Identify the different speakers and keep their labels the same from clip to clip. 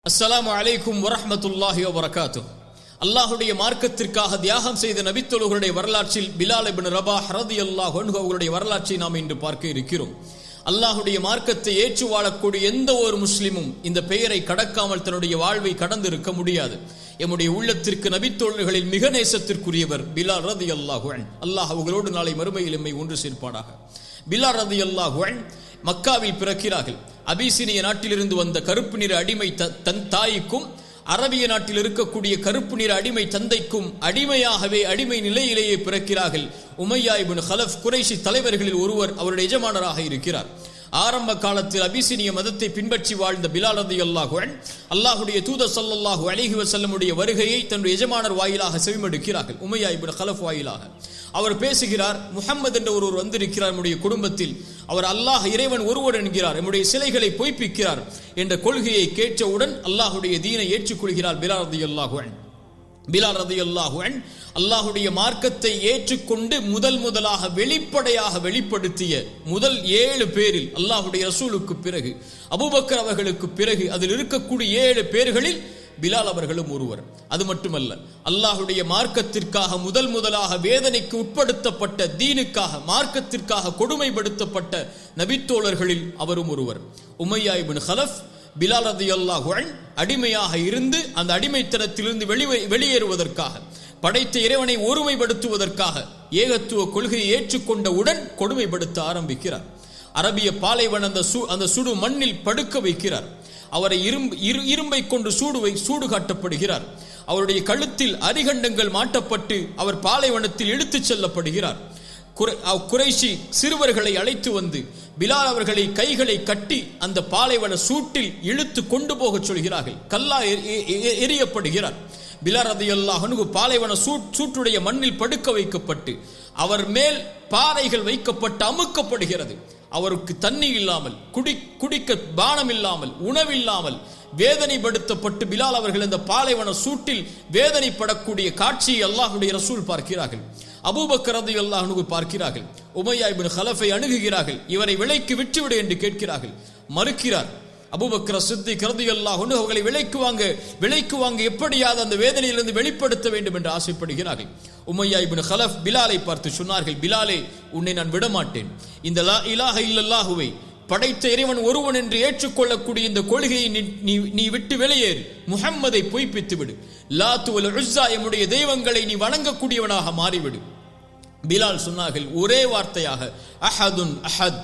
Speaker 1: அஸ்ஸலாமு அலைக்கும் வரஹ்மத்துல்லாஹி வபரகாத்துஹ். அல்லாஹுடைய மார்க்கத்திற்காக தியாகம் செய்த நபித்தோழர்களுடைய வரலாற்றில் பிலால் இப்னு ரபாஹ் ரலியல்லாஹு அன்ஹு அவர்களுடைய வரலாற்றை நாம் இன்று பார்க்க இருக்கிறோம். அல்லாஹுடைய மார்க்கத்தை ஏற்று வாழக்கூடிய எந்த ஒரு முஸ்லிமும் இந்த பெயரை கடக்காமல் தன்னுடைய வாழ்வை கடந்து இருக்க முடியாது. எம்முடைய உள்ளத்திற்கு நபித்தோழர்களில் மிக நேசத்திற்குரியவர் பிலால் ரலியல்லாஹு அன்ஹு. அல்லாஹ் அவர்களோடு நாளை மறுமையில் எம்மை ஒன்று சேர்ப்பானாக. பிலால் ரலியல்லாஹு அன்ஹு மக்காவில் பிறக்கிறார்கள். அபிசீனிய நாட்டிலிருந்து வந்த கருப்பு நிற அடிமை தன் தாய்க்கும் அரபிய நாட்டில் இருக்கக்கூடிய கருப்பு நிற அடிமை தந்தைக்கும் அடிமையாகவே அடிமை நிலையிலேயே பிறக்கிறார்கள். உமையா இப்னு கலஃப் குறைஷி தலைவர்களில் ஒருவர் அவருடைய எஜமானராக இருக்கிறார். ஆரம்ப காலத்தில் அபிசீனிய மதத்தை பின்பற்றி வாழ்ந்த பிலால் ரலியல்லாஹு அன்ஹு அல்லாஹ்வுடைய தூதர் ஸல்லல்லாஹு அலைஹி வஸல்லமுடைய வருகையை தன்னுடைய எஜமானர் வாயிலாக செவிமடுக்கிறார்கள். உமையா இப்னு கலஃப் வாயிலாக அவர் பேசுகிறார். முஹம்மது என்ற ஒருவர் வந்திருக்கிறார் நம்முடைய குடும்பத்தில், அவர் அல்லாஹ் இறைவன் ஒருவர் என்கிறார், நம்முடைய சிலைகளை பொய்ப்பிக்கிறார் என்ற கொள்கையை கேட்டவுடன் அல்லாஹுடைய தீனை ஏற்றுக்கொள்கிறார் பிலால் ரலியல்லாஹு அன்ஹு. பிலால் ரலியல்லாஹு அன்ஹு அல்லாஹுடைய மார்க்கத்தை ஏற்றுக்கொண்டு முதலாக வெளிப்படையாக வெளிப்படுத்திய முதல் 7 பேரில் அல்லாஹுடைய ரசூலுக்கு பிறகு அபூபக்கர் அவர்களுக்கு பிறகு அதில் இருக்கக்கூடிய 7 பேர்களில் பிலால் அவர்களும் ஒருவர். அது மட்டுமல்ல, அல்லாஹுடைய மார்க்கத்திற்காக முதலாக வேதனைக்கு உட்படுத்தப்பட்ட தீனுக்காக மார்க்கத்திற்காக கொடுமைப்படுத்தப்பட்ட நபித்தோழர்களில் அவரும் ஒருவர். உமையா இப்னு கலஃப் பிலால் ரலியல்லாஹு அன்ஹு அடிமையாக இருந்து அந்த அடிமைத்தனத்திலிருந்து வெளியேறுவதற்காக படைத்த இறைவனை ஒருமைப்படுத்துவதற்காக ஏகத்துவ கொள்கையை ஏற்றுக்கொண்டவுடன் கொடுமைப்படுத்த ஆரம்பிக்கிறார். அரபிய பாலைவன அந்த சுடு மண்ணில் படுக்க வைக்கிறார். அவரை இரும்பை கொண்டு சூடு காட்டப்படுகிறார். அவருடைய கழுத்தில் அரிகண்டங்கள் மாட்டப்பட்டு அவர் பாலைவனத்தில் இழுத்துச் செல்லப்படுகிறார். குறைஷி சிறுவர்களை அழைத்து வந்து பிலால் அவர்களை கைகளை கட்டி அந்த பாலைவன சூட்டில் இழுத்து கொண்டு போக சொல்கிறார்கள். கல்லா எரியப்படுகிறார். பிலால் ரலியல்லாஹு அன்ஹு பாலைவன சூட்டுடைய மண்ணில் படுக்க வைக்கப்பட்டு அவர் மேல் பாறைகள் வைக்கப்பட்டு அமுக்கப்படுகிறது. அவருக்கு தண்ணி இல்லாமல் குடிக்க பானம் இல்லாமல் உணவில்லாமல் வேதனைப்படுத்தப்பட்டு பிலால் அவர்கள் இந்த பாலைவன சூட்டில் வேதனைப்படக்கூடிய காட்சியை அல்லாஹ்வுடைய ரசூல் பார்க்கிறார்கள். அபூபக்கர் ரலியல்லாஹு அன்ஹு பார்க்கிறார்கள். உமையா இப்னு கலஃபை அணுகுகிறார்கள். இவரை விலைக்கு விற்றுவிடு என்று கேட்கிறார்கள். மறுக்கிறார். அபூபக்கர் சித்திக் ரலியல்லாஹு அன்ஹு அவர்களை விலைக்கு வாங்க எப்படியாவது அந்த வேதனையிலிருந்து வெளிப்படுத்த வேண்டும் என்று ஆசைப்படுகிறார்கள். உமையா இப்னு கலஃப் பிலாலை பார்த்து சொன்னார்கள், பிலாலே, உன்னை நான் விடமாட்டேன். இந்த லா இலாஹ இல்லல்லாஹுவை படைத்த இறைவன் ஒருவன் என்று ஏற்றுக்கொள்ளக்கூடிய இந்த கொள்கையை நீ விட்டு வெளியேறு. முஹம்மதை பொய்ப்பித்து விடு. லாத் வல் உஸ்ஸா எம்முடைய தெய்வங்களை நீ வணங்கக்கூடியவனாக மாறிவிடு. பிலால் சொன்னார்கள் ஒரே வார்த்தையாக, அஹதுன் அஹத்,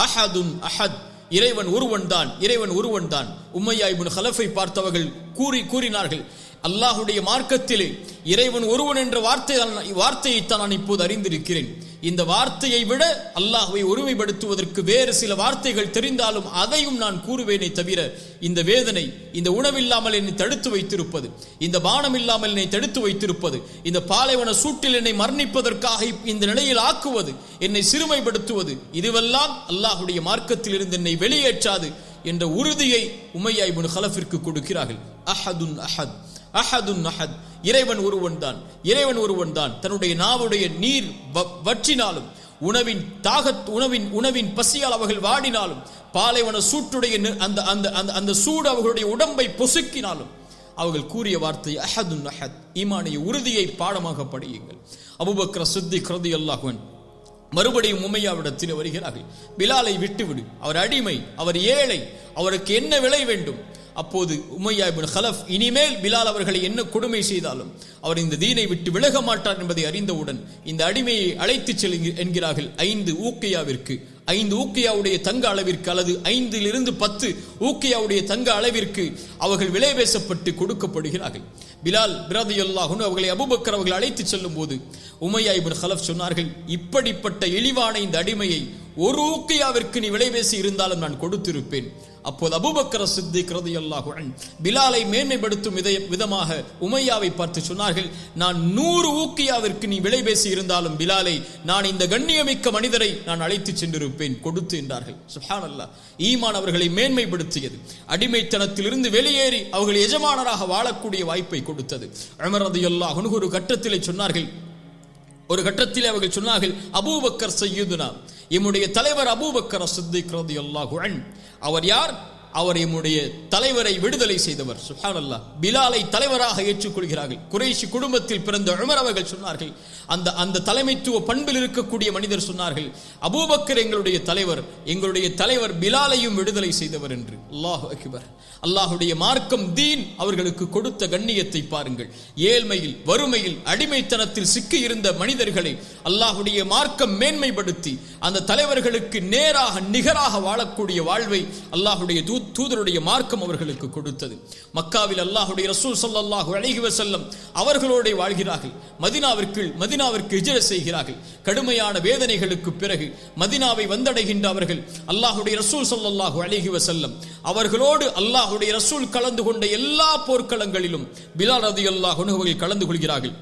Speaker 1: அஹதுன் அஹத், இறைவன் ஒருவன் தான், இறைவன் ஒருவன் தான். உமையா இப்னு கலஃபை பார்த்தவர்கள் கூறினார்கள், அல்லாஹுடைய மார்க்கத்திலே இறைவன் ஒருவன் என்ற வார்த்தையைத்தான் நான் இப்போது அறிந்திருக்கிறேன். இந்த வார்த்தையை விட அல்லாஹ்வை ஒருமைப்படுத்துவதற்கு வேறு சில வார்த்தைகள் தெரிந்தாலும் அதையும் நான் கூறுவேனே தவிர இந்த வேதனை, இந்த உணவில்லாமல் என்னை தடுத்து வைத்திருப்பது, இந்த பானம் இல்லாமல் என்னை தடுத்து வைத்திருப்பது, இந்த பாலைவன சூட்டில் என்னை மரணிப்பதற்காக இந்த நிலையில் ஆக்குவது, என்னை சிறுமைப்படுத்துவது, இதுவெல்லாம் அல்லாஹுடைய மார்க்கத்தில் இருந்து என்னை வெளியேற்றாது என்ற உறுதியை உமையா இப்னு கலஃபிற்கு கொடுக்கிறார்கள். அஹதுன் அஹத், அஹதுன் அஹத், இறைவன் ஒருவன் தான், இறைவன் ஒருவன் தான். தன்னுடைய நாவுடைய நீர் வற்றினாலும் உணவின் பசியால் அவர்கள் வாடினாலும் பாலைவன சூட்டுடைய அந்த சூடு அவர்களுடைய உடம்பை பொசுக்கினாலும் அவர்கள் கூறிய வார்த்தை அஹதுன் அஹத். ஈமானிய உறுதியை பாடமாக படியுங்கள். அபூபக்கர் சித்திக் ரலியல்லாஹு அன்ஹு மறுபடியும் உமையாவிடத்தில் வருகிறார்கள். பிலாலை விட்டுவிடு, அவர் அடிமை, அவர் ஏழை, அவருக்கு என்ன விலை வேண்டும்? அப்போது உமையா இப்னு கலஃப் இனிமேல் பிலால் அவர்களை என்ன கொடுமை செய்தாலும் அவர் இந்த தீனை விட்டு விலக மாட்டார் என்பதை அறிந்தவுடன் இந்த அடிமையை அழைத்து செல் என்கிறார்கள். 5 ஊக்கியாவிற்கு, 5 ஊக்கியாவுடைய தங்க அளவிற்கு அல்லது 5 to 10 ஊக்கியாவுடைய தங்க அளவிற்கு அவர்கள் விலை பேசப்பட்டு கொடுக்கப்படுகிறார்கள். பிலால் ரலியல்லாஹு அன்ஹு அவர்களை அபூபக்கர் அவர்கள் அழைத்து செல்லும் போது உமையா இப்னு கலஃப் சொன்னார்கள், இப்படிப்பட்ட இழிவான இந்த அடிமையை 1 ஊக்கியாவிற்கு நீ விலை பேசி இருந்தாலும் நான் கொடுத்திருப்பேன். அப்போது அபூபக்கர் சித்திக் ரலியல்லாஹு அன்ஹு பிலாலை மேன்மைப்படுத்தும் விதமாக உமையாவை பார்த்து சொன்னார்கள், நான் 100 ஊக்கியாவிற்கு நீ விலை பேசி இருந்தாலும் பிலாலை, நான் இந்த கண்ணியமிக்க மனிதரை நான் அழைத்து சென்றிருப்பேன், கொடுத்து என்றார்கள். சுப்ஹானல்லாஹ். ஈமான் அவர்களை மேன்மைப்படுத்தியது. அடிமைத்தனத்திலிருந்து வெளியேறி அவர்கள் எஜமானராக வாழக்கூடிய வாய்ப்பை கொடுத்தது. உமர் ரலியல்லாஹு அன்ஹு ஒரு கட்டத்தில் அவர்கள் சொன்னார்கள், அபூபக்கர் சய்யிதுனா, எம்முடைய தலைவர் அபூபக்கர் சித்திக் ரலியல்லாஹு அன்ஹு, அவர் யார்? அவர் எம்முடைய தலைவரை விடுதலை செய்தவர். சுப்ஹானல்லாஹ். பிலாலை தலைவராக ஏற்றுக்கொள்கிறார்கள். குறைஷி குடும்பத்தில் பிறந்த உமர் அவர்கள் சொன்னார்கள், அந்த தலைமைத்துவ பண்பில் இருக்கக்கூடிய மனிதர் சொன்னார்கள், அபூபக்கர் எங்களுடைய தலைவர் பிலாலையும் விடுதலை செய்தவர் என்று. அல்லாஹு அக்பர். அல்லாஹுடைய மார்க்கம் தீன் அவர்களுக்கு கொடுத்த கண்ணியத்தை பாருங்கள். ஏழ்மையில், வறுமையில், அடிமைத்தனத்தில் சிக்கி இருந்த மனிதர்களை அல்லாஹுடைய மார்க்கம் மேன்மைப்படுத்தி அந்த தலைவர்களுக்கு நேராக நிகராக வாழக்கூடிய வாழ்வை அல்லாஹுடைய தூதருடைய மார்க்கம் அவர்களுக்கு கொடுத்தது. மக்காவில் அல்லாஹுடைய ரசூல் ஸல்லல்லாஹு அலைஹி வஸல்லம் அவர்களோடு வாழ்கிறார்கள். மதீனாவிற்கு ஹிஜ்ரத் செய்கிறார்கள். கடுமையான வேதனைகளுக்கு பிறகு மதீனாவை வந்தடைகின்ற அவர்கள் அல்லாஹுடைய ரசூல் ஸல்லல்லாஹு அலைஹி வஸல்லம் அவர்களோடு அல்லாஹுடைய ரசூல் கலந்து கொண்ட எல்லா போர்க்களங்களிலும் பிலால் ரலியல்லாஹு அன்ஹு அவர்கள் கலந்து கொள்கிறார்கள்.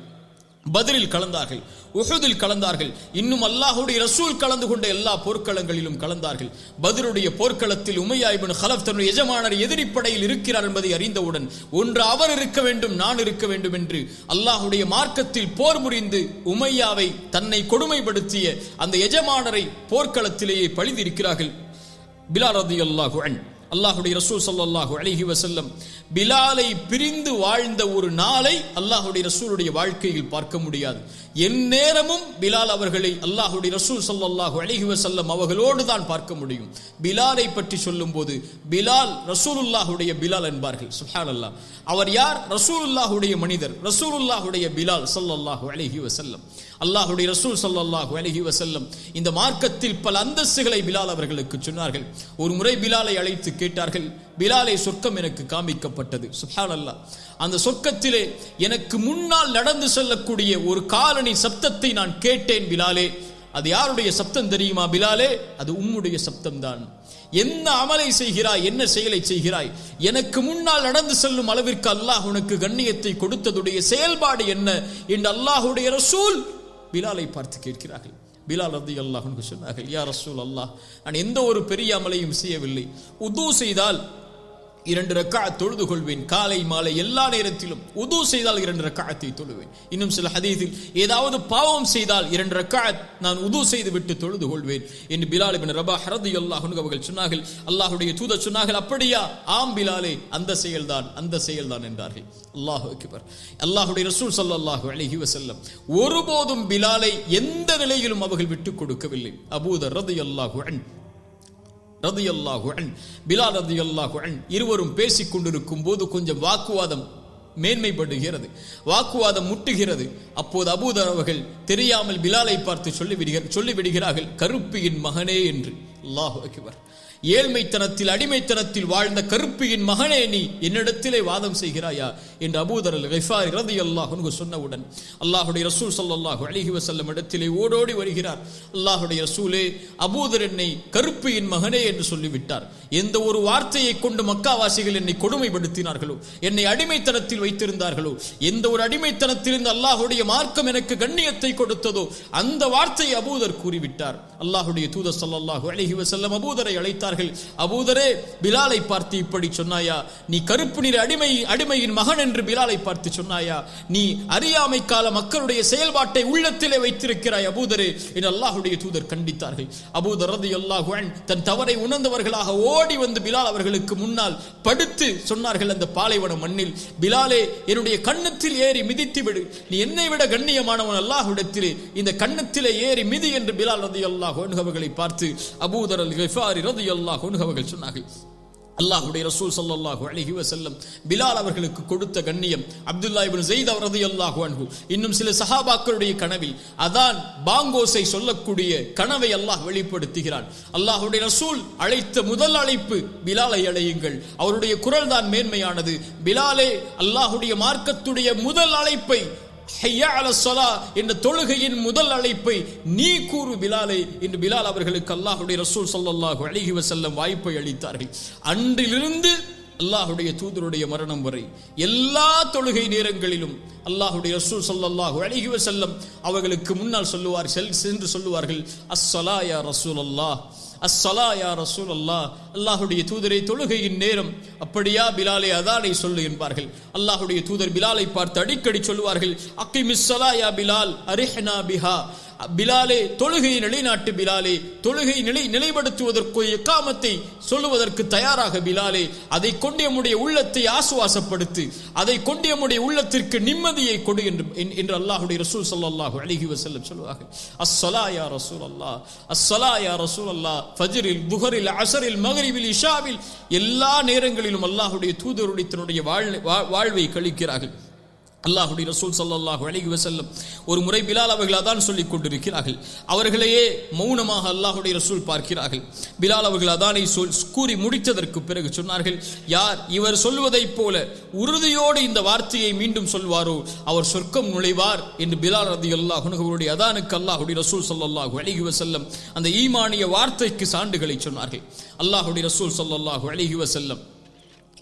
Speaker 1: பத்ரில் கலந்தார்கள், உஹுதில் கலந்தார்கள், இன்னும் அல்லாஹுடைய ரசூல் கலந்து கொண்ட எல்லா போர்க்களங்களிலும் கலந்தார்கள். பத்ருடைய போர்க்களத்தில் உமையா இப்னு கலஃப் தன்னுடைய எஜமானர் எதிரிப்படையில் இருக்கிறார் என்பதை அறிந்தவுடன் ஒன்று அவர் இருக்க வேண்டும், நான் இருக்க வேண்டும் என்று அல்லாஹுடைய மார்க்கத்தில் போர் புரிந்து உமையாவை தன்னை கொடுமைப்படுத்திய அந்த எஜமானரை போர்க்களத்திலேயே பழிதிருக்கிறார்கள். பிலால் ரலியல்லாஹு அன்ஹு. அல்லாஹுடைய ரசூல் ஸல்லல்லாஹு அலைஹி வஸல்லம் பிலாலை பிரிந்து வாழ்ந்த ஒரு நாளை அல்லாஹுடைய ரசூலுடைய வாழ்க்கையில் பார்க்க முடியாது. எந்நேரமும் பிலால் அவர்களை அல்லாஹுடைய ரசூல் ஸல்லல்லாஹு அலைஹி வஸல்லம் அவர்களோடு தான் பார்க்க முடியும். பிலாலை பற்றி சொல்லும் போது பிலால் ரசூலுல்லாஹுடைய பிலால் என்பார்கள். சுப்ஹானல்லாஹ். அவர் யார்? ரசூலுல்லாஹுடைய மனிதர், ரசூலுல்லாஹுடைய பிலால் ஸல்லல்லாஹு அலைஹி வஸல்லம். அல்லாஹுடைய ரசூல் ஸல்லல்லாஹு அலைஹி வஸல்லம் இந்த மார்க்கத்தில் பல அந்தஸ்துகளை பிலால் அவர்களுக்கு சொன்னார்கள். ஒரு முறை பிலாலை அழைத்து கேட்டார்கள், பிலாலை, சொர்க்கம் எனக்கு காண்பிக்கப்பட்டது. சுப்ஹானல்லாஹ். அந்த சொர்க்கத்திலே எனக்கு முன்னால் நடந்து செல்லக்கூடிய ஒரு காலணி சப்தத்தை நான் கேட்டேன் பிலாலே. அது யாருடைய சப்தம் தெரியுமா பிலாலே? அது உம்முடைய சப்தம்தான். என்ன அமலை செய்கிறாய், என்ன செயலை செய்கிறாய், எனக்கு முன்னால் நடந்து செல்லும் அளவிற்கு அல்லாஹ் உனக்கு கண்ணியத்தை கொடுத்ததுடைய செயல்பாடு என்ன என்று அல்லாஹுடைய ரசூல் பிலாலை பார்த்து கேட்கிறார்கள். பிலால் ரலியல்லாஹு அன்ஹு சொன்னார்கள், யா ரசூல் அல்லாஹ், நான் எந்த ஒரு பெரிய அமலையும் செய்யவில்லை. உது செய்தால் 2 ரக்அத் தொழுது கொள்வேன். காலை மாலை எல்லா நேரத்திலும் உது செய்தால் 2 ரக்அத்தை தொழுவேன். இன்னும் சில ஹதீஸில் ஏதாவது பாவம் செய்தால் 2 ரக்அத் நான் உது செய்து விட்டு தொழுது கொள்வேன் என்று பிலால் இப்னு ரபாஹ் ரலியல்லாஹு அன்ஹு அவர்கள் சொன்னார்கள். அல்லாஹ்வுடைய தூதர் சொன்னார்கள், அப்படியா? ஆம் பிலாலே, அந்த செயல்தான் என்றார்கள். அல்லாஹு அக்பர். அல்லாஹ்வுடைய ரசூல் ஸல்லல்லாஹு அலைஹி வஸல்லம் ஒருபோதும் பிலாலை எந்த நிலையிலும் அவர்கள் விட்டுக் கொடுக்கவில்லை. அபூதர் ரலியல்லாஹு பிலால் ரலியல்லாஹு அன்ஹு இருவரும் பேசிக் கொண்டிருக்கும் போது கொஞ்சம் வாக்குவாதம் மேன்மைப்படுகிறது, வாக்குவாதம் முட்டுகிறது. அப்போது அபூதர் அவர்கள் தெரியாமல் பிலாலை பார்த்து சொல்லிவிடுகிறார்கள், கருப்பியின் மகனே என்று. அல்லாஹு அக்பர். ஏழ்மைத்தனத்தில், அடிமைத்தனத்தில் வாழ்ந்த கருப்பியின் மகனே, நீ என்னிடத்திலே வாதம் செய்கிறாயா என்று அபூதர் அல்-கிஃபாரி ரலியல்லாஹு அன்ஹு சொன்னவுடன் அல்லாஹுடைய ரசூல் ஸல்லல்லாஹு அலைஹி வஸல்லம் இடத்திலே ஓடோடி வருகிறார். அல்லாஹுடைய ரசூலே, அபூதர் என்னை கருப்பியின் மகனே என்று சொல்லிவிட்டார். எந்த ஒரு வார்த்தையை கொண்டு மக்காவாசிகள் என்னை கொடுமைப்படுத்தினார்களோ, என்னை அடிமைத்தனத்தில் வைத்திருந்தார்களோ, எந்த ஒரு அடிமைத்தனத்திலிருந்து அல்லாஹுடைய மார்க்கம் எனக்கு கண்ணியத்தை கொடுத்ததோ அந்த வார்த்தையை அபூதர் கூறிவிட்டார். அல்லாஹுடைய தூதர் ஸல்லல்லாஹு அலைஹி வஸல்லம் அபூதரை அழைத்தார்கள். அபூதரே, பிலாலை பார்த்து இப்படி சொன்னாயா? நீ கருப்பு நிற அடிமையின் மகன் என்று பிலாலை பார்த்து சொன்னாயா? நீ அறியாமை கால மக்களுடைய செயல்பாட்டை உள்ளத்திலே வைத்திருக்கிறாய் அபூதரே என்று அல்லாஹ்வுடைய தூதர் கண்டித்தார்கள். அபூதர் ரலியல்லாஹு அன்ஹு தன் தவறை உணர்ந்தவர்களாக ஓடி வந்து பிலால் அவர்களுக்கு முன்னால் படுத்து சொன்னார்கள், அந்த பாலைவன மண்ணில், பிலாலே, என்னுடைய கன்னத்தில் ஏறி மிதித்து விடு. நீ என்னை விட கண்ணியமானவன் அல்லாஹ்விடத்திலே, இந்த கன்னத்திலே ஏறி மிதி என்று பிலால் ரலியல்லாஹு அன்ஹு அவர்களை பார்த்து அபூதர் அல்-கிஃபாரி ரலியல்லாஹு அன்ஹு அவர்கள் சொன்னார்கள். அல்லாஹ்வுடைய ரசூல் ஸல்லல்லாஹு அலைஹி வஸல்லம் பிலால் அவர்களுக்கு கொடுத்த கண்ணியம். அப்துல்லாஹ் இப்னு ஸைத் ரலியல்லாஹு அன்ஹு இன்னும் சில சஹாபாக்களுடைய கனவில் அதான் பாங்கோசை சொல்லக்கூடிய கனவை அல்லாஹ் வெளிப்படுத்துகிறான். அல்லாஹ்வுடைய ரசூல் அழைத்த முதல் அழைப்பு, பிலாலை அழையுங்கள், அவருடைய குரல் தான் மேன்மையானது. பிலாலே, அல்லாஹ்வுடைய மார்க்கத்துடைய முதல் அழைப்பை, ஹய்யா அலஸ் ஸலா என்ற தொழுகையின் முதல் அழைப்பை நீ கூறு பிலாலே என்று பிலால் அவர்களுக்கு அல்லாஹ்வுடைய ரசூல் ஸல்லல்லாஹு அலைஹி வஸல்லம் வாய்ப்பை அளித்தார்கள். அன்றிலிருந்து அல்லாஹ்வுடைய தூதருடைய மரணம் வரை எல்லா தொழுகை நேரங்களிலும் அல்லாஹ்வுடைய ரசூல் ஸல்லல்லாஹு அலைஹி வஸல்லம் அவர்களுக்கு முன்னால் சென்று சொல்லுவார்கள், அஸ்ஸலா யா ரசூலல்லாஹ், அஸ்ஸலா யா ரசூலல்லாஹ், அல்லாஹ்வுடைய தூதரை தொழுகையின் நேரம். அப்படியா பிலாலே, அதானை சொல்லு என்பார்கள். அல்லாஹ்வுடைய தூதர் பிலாலை பார்த்து அடிக்கடி சொல்லுவார்கள், அக்கிமிஸ் ஸலா யா பிலால் அரிஹ்னா பிஹா, பிலாலே தொழுகையை நிலைநாட்டு, பிலாலே தொழுகை நிலைப்படுத்துவதற்கு இக்காமத்தை சொல்லுவதற்கு தயாராக பிலாலே, அதை கொண்டு நம்முடைய உள்ளத்தை ஆசுவாசப்படுத்து, அதை கொண்டு நம்முடைய உள்ளத்திற்கு நிம்மதியை கொடு என்று அல்லாஹ்வுடைய ரசூல் ஸல்லல்லாஹு அலைஹி வஸல்லம் சொல்வார்கள். அஸ்ஸலா யா ரசூலல்லாஹ், அஸ்ஸலா யா ரசூலல்லாஹ், ஃபஜ்ரில், துஹரில், அஸரில், மக்ரிபில், இஷாவில் எல்லா நேரங்களிலும் அல்லாஹ்வுடைய தூதருடைய தன்னுடைய வாழ்வை கழிக்கிறார்கள். அல்லாஹ்வுடைய ரசூல் ஸல்லல்லாஹு அலைஹி வஸல்லம் ஒரு முறை பிலால் அவர்கள் அதான் சொல்லிக் கொண்டிருக்கிறார்கள். அவர்களையே மௌனமாக அல்லாஹ்வுடைய ரசூல் பார்க்கிறார்கள். பிலால் அவர்கள் அதானை கூறி முடித்ததற்கு பிறகு சொன்னார்கள், யார் இவர் சொல்வதைப் போல உறுதியோடு இந்த வார்த்தையை மீண்டும் சொல்வாரோ அவர் சொர்க்கம் நுழைவார் என்று பிலால் ரலியல்லாஹு அன்ஹு அவருடைய அதானுக்கு அல்லாஹ்வுடைய ரசூல் ஸல்லல்லாஹு அலைஹி வஸல்லம் அந்த ஈமானிய வார்த்தைக்கு சான்றுகளை சொன்னார்கள். அல்லாஹ்வுடைய ரசூல் ஸல்லல்லாஹு அலைஹி வஸல்லம்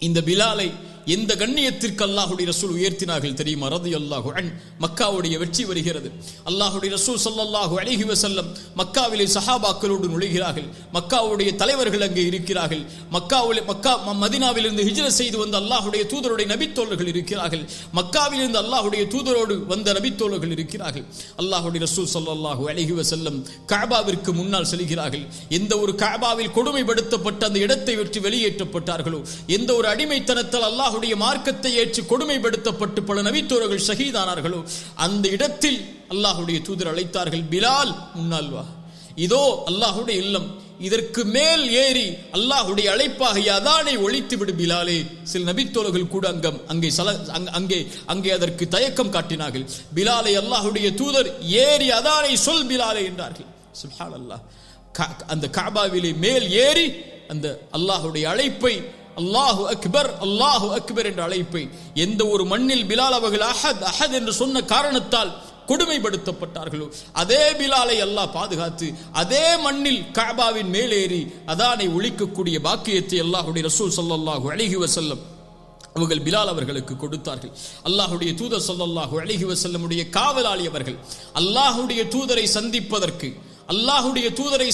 Speaker 1: இந்த பிலாலை எந்த கண்ணியத்திற்கு அல்லாஹ்வுடைய ரசூல் உயர்த்தினார்கள் தெரியுமா? ரலியல்லாஹு அன்ஹு. மக்காவுடைய வெற்றி வருகிறது. அல்லாஹ்வுடைய ரசூல் ஸல்லல்லாஹு அலைஹி வஸல்லம் மக்காவிலே சஹாபாக்களோடு நுழைகிறார்கள். மக்காவுடைய தலைவர்கள் அங்கே இருக்கிறார்கள். மதீனாவிலிருந்து ஹிஜ்ரத் செய்து வந்த அல்லாஹ்வுடைய தூதருடைய நபித்தோழர்கள் இருக்கிறார்கள். மக்காவிலிருந்து அல்லாஹ்வுடைய தூதரோடு வந்த நபித்தோழர்கள் இருக்கிறார்கள். அல்லாஹ்வுடைய ரசூல் ஸல்லல்லாஹு அலைஹி வஸல்லம் கஅபாவிற்கு முன்னால் செல்கிறார்கள். எந்த ஒரு கஅபாவில் கொடுமைப்படுத்தப்பட்ட அந்த இடத்தை விட்டு வெளியேற்றப்பட்டார்களோ, எந்த ஒரு அடிமைத்தனத்தால் அல்லாஹ்வுடைய மார்க்கத்தை ஏற்று கொடுமைப்படுத்தப்பட்டு பல நபித்தோழர்கள் ஷஹீதானார்களோ, அந்த இடத்தில் அல்லாஹ்வுடைய தூதர் அழைத்தார்கள், பிலால் முன்னால் வா, இதோ அல்லாஹ்வுடைய இல்லம், இதற்கு மேல் ஏறி அல்லாஹ்வுடைய அழைப்பாக அதானை ஒழித்து விடு பிலாலே. சில நபித்தோழர்கள் கூட அங்கே அதற்கு தயக்கம் காட்டினார்கள். பிலாலை அல்லாஹ்வுடைய தூதர் ஏறி அதானை சொல் பிலாலே என்றார்கள். சுப்ஹானல்லாஹ். அந்த கஅபாவிலே மேல் ஏறி அந்த அல்லாஹ்வுடைய அழைப்பை, அல்லாஹு அக்பர், அல்லாஹு அக்பர் என்ற அழைப்பை, எந்த ஒரு மண்ணில் பிலால் அவர்கள் அஹத் அஹத் என்று சொன்ன காரணத்தால் கொடுமைப்படுத்தப்பட்டார்களோ அதே பிலாலை அல்லாஹ் பாதுகாத்து அதே மண்ணில் கஅபாவின் மேலேறி அதானை ஒழிக்கக்கூடிய பாக்கியத்தை அல்லாஹ்வுடைய ரசூல் ஸல்லல்லாஹு அலைஹி வஸல்லம் அவர்கள் பிலால் அவர்களுக்கு கொடுத்தார்கள். அல்லாஹ்வுடைய தூதர் ஸல்லல்லாஹு அலைஹி வஸல்லமுடைய காவலாளி அவர்கள். அல்லாஹ்வுடைய தூதரை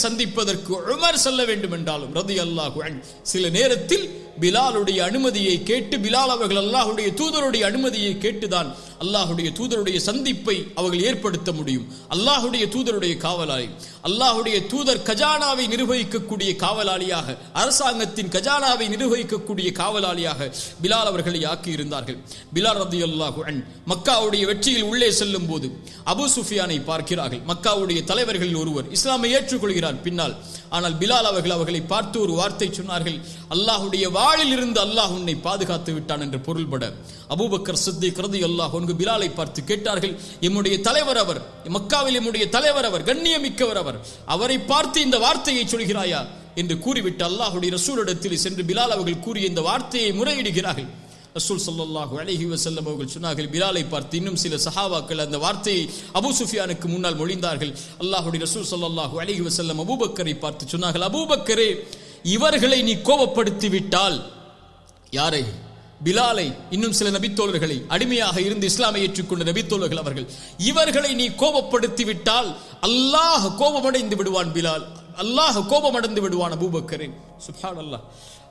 Speaker 1: சந்திப்பதற்கு உமர் செல்ல வேண்டும் என்றாலும் ரலியல்லாஹு அன்ஹு சில நேரத்தில் பிலாலுடைய அனுமதியை கேட்டு, பிலால் அவர்கள் அல்லாஹ்வுடைய தூதருடைய அனுமதியை கேட்டுதான் அல்லாஹ்வுடைய தூதருடைய சந்திப்பை அவர்கள் ஏற்படுத்த முடியும். அல்லாஹ்வுடைய தூதருடைய காவலாளி, அல்லாஹ்வுடைய தூதர் கஜானாவை நிர்வகிக்கக்கூடிய காவலாளியாக, அரசாங்கத்தின் கஜானாவை நிர்வகிக்கக்கூடிய காவலாளியாக பிலால் அவர்களை ஆக்கி இருந்தார்கள். பிலால் ரலியல்லாஹு அன்ஹு மக்காவுடைய வெற்றியில் உள்ளே செல்லும் போது அபூ சுஃபியானை பார்க்கிறார்கள். மக்காவுடைய தலைவர்களில் ஒருவர் இஸ்லாமை ஏற்றுக்கொள்கிறார் பின்னால். ஆனால் பிலால் அவர்களை பார்த்து ஒரு வார்த்தை சொன்னார்கள், அல்லாஹ்வுடைய வாளில் இருந்து அல்லாஹ் உன்னை பாதுகாத்து விட்டான் என்று பொருள்பட அபூபக்கர் சித்திக் ரலியல்லாஹு அன்ஹு பிலாலை பார்த்து கேட்டார்கள், எம்முடைய தலைவர் அவர், மக்காவில் எம்முடைய தலைவர் அவர், கண்ணியமிக்கவர் அவர், அவரை பார்த்து இந்த வார்த்தையை சொல்கிறாயா என்று கூறிவிட்டு அல்லாஹ்வுடைய ரசூலிடத்தில் சென்று பிலால் அவர்கள் கூறிய இந்த வார்த்தையை முறையிடுகிறார்கள். ரசூல் ஸல்லல்லாஹு அலைஹி வஸல்லம் அவர்கள் சொன்னார்கள், பிலாலை பார்த்து இன்னும் சில சஹாபாக்கள் அந்த வார்த்தையை அபூ சுஃபியானுக்கு முன்னால் மொழிந்தார்கள். அல்லாஹ்வுடைய ரசூல் ஸல்லல்லாஹு அலைஹி வஸல்லம் அபூபக்கரை பார்த்து சொன்னார்கள், அபூபக்கரே, இவர்களை நீ கோபப்படுத்தி விட்டால், யாரை? பிலாலை, இன்னும் சில நபித்தோழர்களை, அடிமையாக இருந்து இஸ்லாமை ஏற்றுக்கொண்ட நபித்தோழர்கள் அவர்கள், இவர்களை நீ கோபப்படுத்தி விட்டால் அல்லாஹ் கோபமடைந்து விடுவான் பிலால், அல்லாஹ் கோபமடைந்து விடுவான் அபூபக்கரே. சுப்ஹானல்லாஹ்,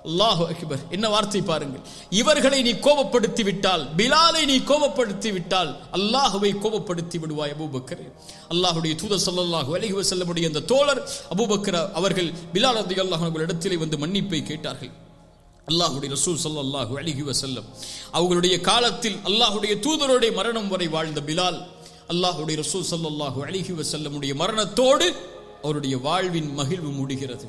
Speaker 1: அல்லாஹு அக்பர். என்ன வார்த்தை பாருங்கள். இவர்களை நீ கோபப்படுத்தி விட்டால், பிலாலை நீ கோபப்படுத்தி விட்டால் அல்லாஹ்வை கோபப்படுத்தி விடுவாய் அபூபக்கரே. அல்லாஹ்வுடைய தூதர் ஸல்லல்லாஹு அலைஹி வஸல்லமுடைய அந்த தோழர் அபூபக்கர் அவர்கள் பிலால் ரலியல்லாஹு அன்ஹு இடத்திலே வந்து மன்னிப்பை கேட்டார்கள். அல்லாஹ்வுடைய ரசூல் ஸல்லல்லாஹு அலைஹி வஸல்லம் அவர்களுடைய காலத்தில் அல்லாஹ்வுடைய தூதருடைய மரணம் வரை வாழ்ந்த பிலால், அல்லாஹ்வுடைய ரசூல் ஸல்லல்லாஹு அலைஹி வஸல்லமுடைய மரணத்தோடு அவருடைய வாழ்வின் மகிழ்வு முடிகிறது.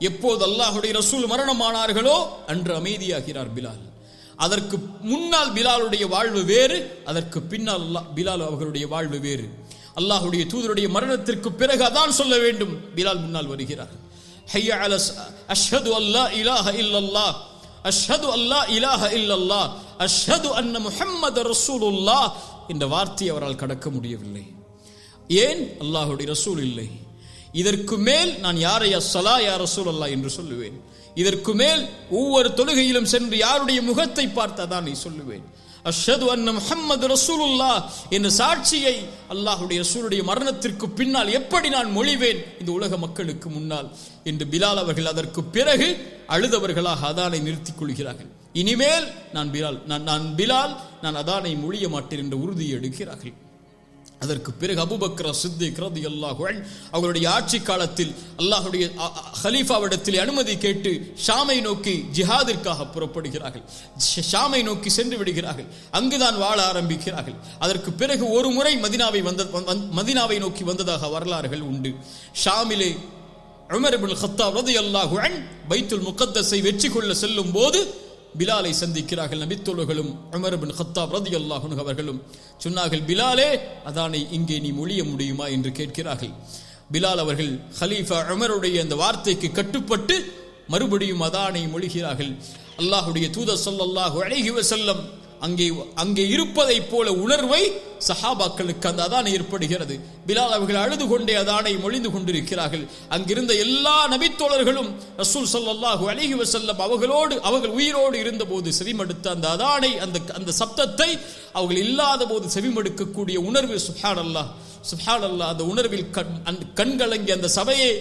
Speaker 1: எப்போது அல்லாஹ்வுடைய ரசூல் மரணமானார்களோ அன்று அமைதியாகிறார் பிலால். அதற்கு முன்னால் பிலாலுடைய வாழ்வு வேறு, அதற்கு பின்னால் பிலால் அவர்களுடைய வாழ்வு வேறு. அல்லாஹ்வுடைய தூதருடைய மரணத்திற்கு பிறகு அதான் சொல்ல வேண்டும். பிலால் முன்னால் வருகிறார். ஹய்ய அலா அஷ்ஹது அல்லா இலாஹ இல்லல்லாஹ், அஷ்ஹது அல்லா இலாஹ இல்லல்லாஹ், அஷ்ஹது அன்ன முஹம்மது ரசூலுல்லாஹ் என்ற வார்த்தையை அவரால் கடக்க முடியவில்லை. ஏன்? அல்லாஹ்வுடைய ரசூல் இல்லை. இதற்கு மேல் நான் யாரை அஸ்ஸலா யா ரசூலல்லாஹ் என்று சொல்லுவேன். இதற்கு மேல் ஒவ்வொரு தொழுகையிலும் சென்று யாருடைய முகத்தை பார்த்து அதான் சொல்லுவேன். அஷ்ஹது அன்ன முஹம்மது ரசூலுல்லாஹ் என்ற சாட்சியை அல்லாஹ்வுடைய ரசூலுடைய மரணத்திற்கு பின்னால் எப்படி நான் மொழிவேன் இந்த உலக மக்களுக்கு முன்னால் என்று பிலால் அவர்கள் அதற்கு பிறகு அழுதவர்களாக அதானை நிறுத்திக் கொள்கிறார்கள். இனிமேல் நான் பிலால் நான் அதானை மொழிய மாட்டேன் என்ற உறுதியை எடுக்கிறார்கள். அதற்கு பிறகு அபூபக்கர் சித்திக் ரலியல்லாஹு அன்ஹு அவருடைய ஆட்சி காலத்தில் அல்லாஹ்வுடைய கலீஃபாவிடத்தில் அனுமதி கேட்டு ஷாமை நோக்கி ஜிஹாதிற்காக புறப்படுகிறார்கள். ஷாமை நோக்கி சென்று விடுகிறார்கள். அங்குதான் வாழ ஆரம்பிக்கிறார்கள். அதற்கு பிறகு ஒரு முறை மதீனாவை நோக்கி வந்ததாக வரலாறுகள் உண்டு. ஷாமிலே உமர் இப்னு கத்தாப் ரலியல்லாஹு அன்ஹு பைத்துல் முகத்தஸை வெற்றி கொள்ள செல்லும் போது பிலாலை சந்திக்கிறார்கள். நபித்தோழர்களும் உமர் இப்னு கத்தாப் ரலியல்லாஹு அன்ஹு அவர்களும் சொன்னார்கள், பிலாலே அதானை இங்கே நீ மொழிய முடியுமா என்று கேட்கிறார்கள். பிலால் அவர்கள் ஹலீஃபா உமருடைய அந்த வார்த்தைக்கு கட்டுப்பட்டு மறுபடியும் அதானை மொழிகிறார்கள். அல்லாஹ்வுடைய தூதர் ஸல்லல்லாஹு அலைஹி வஸல்லம் அங்கே இருப்பதை போல உணர்வை சஹாபாக்களுக்கு அந்த அதானை ஏற்படுகிறது. பிலால் அவர்கள் அழுது கொண்டே அதானை மொழிந்து கொண்டிருக்கிறார்கள். அங்கிருந்த எல்லா நபித்தோழர்களும் ரசூல் ஸல்லல்லாஹு அலைஹி வஸல்லம் அவர்கள் உயிரோடு இருந்த போது செவிமடுத்த அந்த அதானை அந்த சப்தத்தை அவர்கள் இல்லாத போது செவிமடுக்கக்கூடிய உணர்வு சுப்ஹானல்லாஹ் சுப்ஹானல்லாஹ் அந்த உணர்வில் கண்கலங்கி அந்த சபையை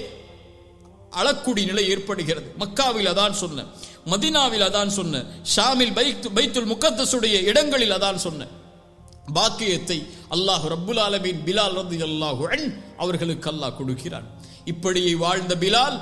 Speaker 1: அழக்கூடிய நிலை ஏற்படுகிறது. மக்காவில் அதான் சொன்ன, மதீனாவில் அதான் சொன்ன, ஷாமில் பைத்துல் முகத்தஸுடைய இடங்களில் அதான் சொன்ன பாக்கியத்தை அல்லாஹ் ரப்புல் ஆலமீன் பிலால் ரலியல்லாஹு அன்ஹு அவர்களுக்கு அல்லாஹ் கொடுக்கிறான். இப்படியே வாழ்ந்த பிலால்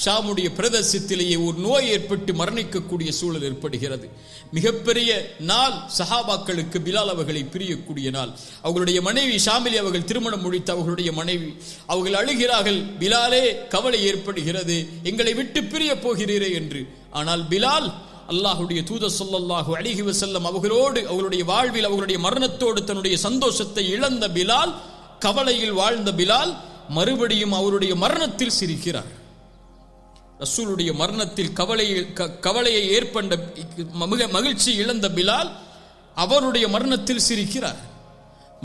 Speaker 1: ஷாமுடைய பிரதேசத்திலேயே ஒரு நோய் ஏற்பட்டு மரணிக்கக்கூடிய சூழல் ஏற்படுகிறது. மிகப்பெரிய நாள் சஹாபாக்களுக்கு பிலால் அவர்களை பிரியக்கூடிய நாள். அவர்களுடைய மனைவி ஷாமிலி அவர்கள் திருமணம் முடித்த அவர்களுடைய மனைவி அவர்கள் அழுகிறார்கள், பிலாலே கவலை ஏற்படுகிறது, எங்களை விட்டு பிரிய போகிறீரே என்று. ஆனால் பிலால் அல்லாஹ்வுடைய தூதர் ஸல்லல்லாஹு அலைஹி வஸல்லம் அவர்களோடு அவர்களுடைய வாழ்வில் அவர்களுடைய மரணத்தோடு தன்னுடைய சந்தோஷத்தை இழந்த பிலால், கவலையில் வாழ்ந்த பிலால் மறுபடியும் அவருடைய மரணத்தில் சிரிக்கிறார். ரசூலுடைய மரணத்தில் கவலையை ஏற்பட்ட மகிழ்ச்சி இழந்த பிலால் அவருடைய மரணத்தில் சிரிக்கிறார்.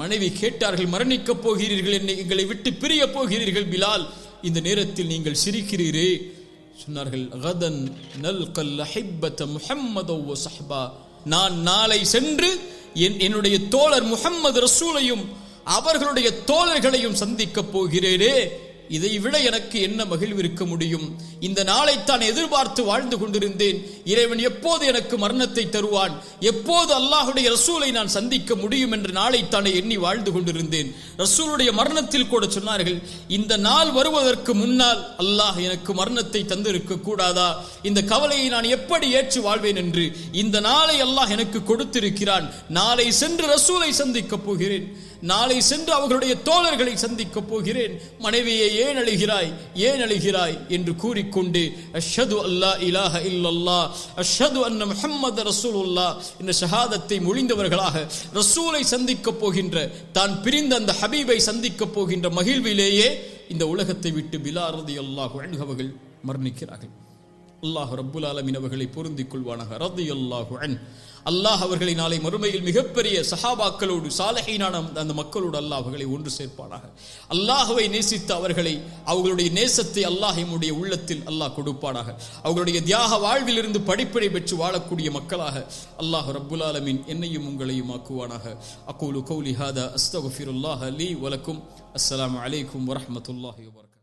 Speaker 1: மனைவி கேட்டார்கள், மரணிக்கப் போகிறீர்கள், எங்களை விட்டு பிரிய போகிறீர்கள் பிலால், இந்த நேரத்தில் நீங்கள் சிரிக்கிறீரே? சொன்னார்கள், கதன் நல்கல் அஹிப்பத முஹம்மது வ ஸஹ்பா, நான் நாளை சென்று என்னுடைய தோழர் முஹம்மது ரசூலையும் அவர்களுடைய தோழர்களையும் சந்திக்கப் போகிறேனே, இதை விட எனக்கு என்ன மகிழ்வு இருக்க முடியும்? இந்த நாளைத்தான் எதிர்பார்த்து வாழ்ந்து கொண்டிருந்தேன். இறைவன் எப்போது எனக்கு மரணத்தை தருவான், எப்போது அல்லாஹ்வுடைய ரசூலை நான் சந்திக்க முடியும் என்று நாளைத்தானே எண்ணி வாழ்ந்து கொண்டிருந்தேன். ரசூலுடைய மரணத்தில் கூட சொன்னார்கள், இந்த நாள் வருவதற்கு முன்னால் அல்லாஹ் எனக்கு மரணத்தை தந்திருக்க கூடாதா? இந்த கவலையை நான் எப்படி ஏற்று வாழ்வேன் என்று இந்த நாளை அல்லாஹ் எனக்கு கொடுத்திருக்கிறான். நாளை சென்று ரசூலை சந்திக்கப் போகிறேன், நாளை சென்று அவர்களுடைய தோழர்களை சந்திக்கப் போகிறேன். மனைவியை ஏன் அழுகிறாய் என்று கூறிக்கொண்டு அஷ்ஹது அல்லா இலாஹ இல்லல்லாஹ் அஷ்ஹது அன்ன முஹம்மது ரசூலுல்லாஹ் என்ற ஷஹாதத்தை மொழிந்தவர்களாக ரசூலை சந்திக்கப் போகின்ற, தான் பிரிந்த அந்த ஹபீபை சந்திக்கப் போகின்ற மகிழ்விலேயே இந்த உலகத்தை விட்டு பிலால் ரலியல்லாஹு அன்ஹு அவர்கள் மரணிக்கிறார்கள். அல்லாஹ் ரப்புல் ஆலமீன் அவர்களை பொருந்திக் கொள்வானாக. ரலியல்லாஹு அன்ஹு. அல்லாஹ் அவர்களை நாளை மறுமையில் மிகப்பெரிய சஹாபாக்களோடு சாலிஹீனான அந்த மக்களோடு அல்லாஹ் அவர்களை ஒன்று சேர்ப்பானாக. அல்லாஹ்வை நேசித்த அவர்களை, அவர்களுடைய நேசத்தை அல்லாஹ் நம்முடைய உள்ளத்தில் அல்லாஹ் கொடுப்பானாக. அவர்களுடைய தியாக வாழ்விலிருந்து படிப்பினை பெற்று வாழக்கூடிய மக்களாக அல்லாஹ் ரப்புல் ஆலமீன் என்னையும் உங்களையும் ஆக்குவானாக. அகூலு கௌலி ஹாதா அஸ்தக்ஃபிருல்லாஹ லீ வலக்கும். அஸ்ஸலாமு அலைக்கும் வரஹ்மத்துல்லாஹி வபரகாத்துஹு.